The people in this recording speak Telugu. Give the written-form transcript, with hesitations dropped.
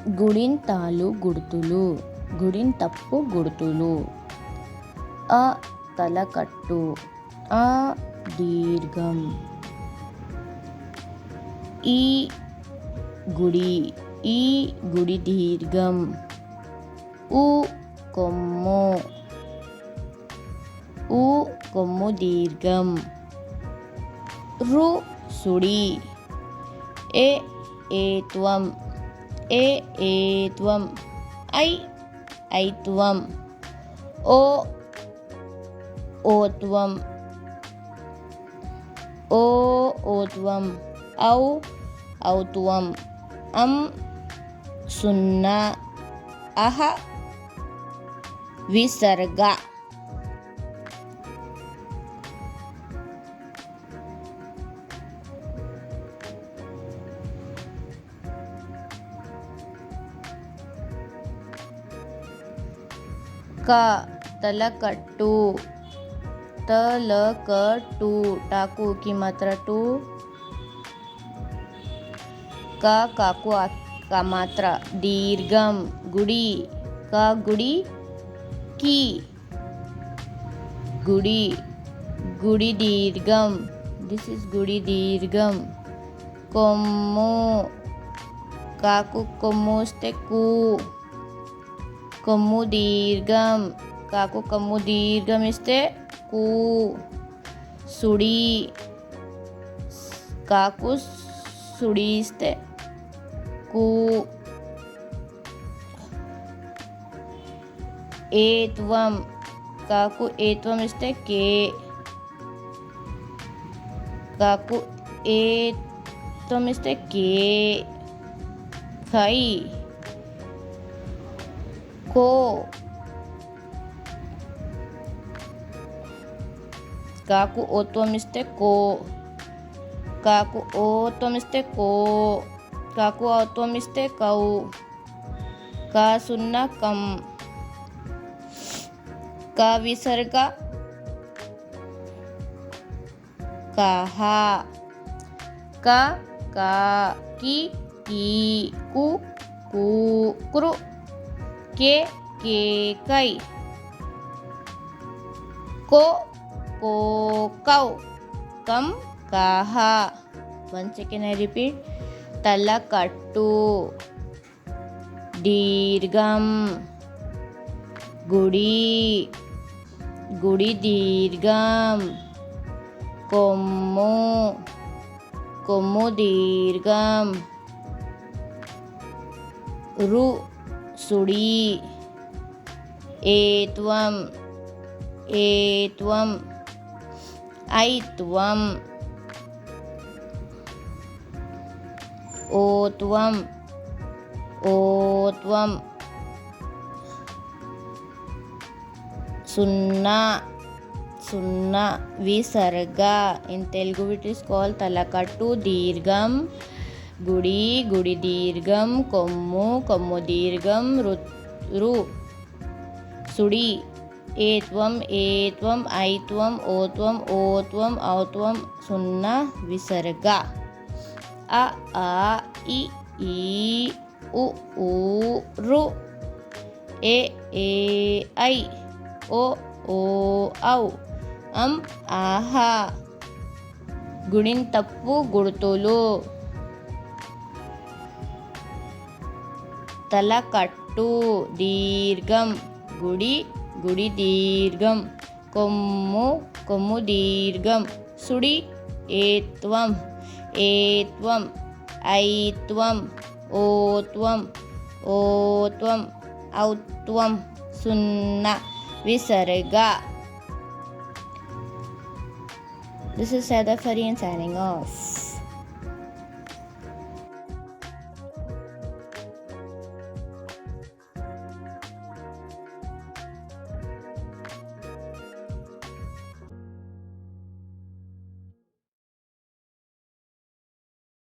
గుడింతాలు గుర్తులు, గుడింతప్పు గుర్తులు. అ తలకట్టు, ఆ దీర్ఘం. ఈ గుడి, ఈ గుడి దీర్ఘం. ఉ కొమ్ము, ఉ కొమ్ము దీర్ఘం. రు సుడి. ఏ ఏత్వం, ఏ ఏత్వం. ఐ ఐత్వం. ఓ ఓత్వం, ఓ ఓత్వం. ఔ ఔత్వం. సున్నా. అహ విసర్గ. క తలకట్టు, తలకట్టు. टाकू की मात्रा टू. का काकू का मात्रा दीर्घम. गुड़ी, का गुड़ी की. गुड़ी, गुड़ी दीर्घम. दिस इज गुड़ी दीर्घम. కొమ్ము, కాకు కొమ్ము వస్తే కు. కొమ్ము దీర్ఘం, కాకు కొమ్ము దీర్ఘం ఇస్తే కు. సుడి, కాకు సుడి ఇస్తే కు. ఏత్వం, కాకు ఏత్వం ఇస్తే కే. కాకు ఏత్వం ఇస్తే కే. కై, కో. కాకు ఓత్వం ఇస్తే కో. కాకు ఓత్వం ఇస్తే కో. కాకు ఔత్వం ఇస్తే కౌ. కా సున్నా కం. కా విసర్గ కహ. క కా కి కీ. కు కూ. కురు కే కే కై. కో కో కౌ. కం కహ. once again I repeat. తలకట్టు, దీర్ఘం. గుడి, గుడి దీర్ఘం. కొమ్ము, కొమ్ము దీర్ఘం. రు సుడి. ఏత్వం, ఏత్వం. ఐత్వం. ఓత్వం, ఓత్వం. సున్నా, సున్నా. విసర్గ. In Telugu it is called తలకట్టు, దీర్ఘం. గుడి, గుడి దీర్ఘం. కొమ్ము, కొమ్ము దీర్ఘం. రు సుడి. ఏత్వం, ఏత్వం. ఐత్వం, ఓత్వం, ఓత్వం. ఔత్వం. సున్నా. విసర్గ. అ ఆ ఇ ఈ ఉ ఊ రు. ఏ ఏ ఐ. ఓ ఓ ఔ. ఆహ. గుణింతపు గుర్తులు. తలకట్టు, దీర్ఘం. గుడి, గుడి దీర్ఘం. కొమ్ము, కొమ్ము దీర్ఘం. సుడి. ఏత్వం, ఏత్వం. ఐత్వం, ఓత్వం, ఓత్వం. ఔత్వం. సున్నా. విసర్గ. This is Sada Farian signing off.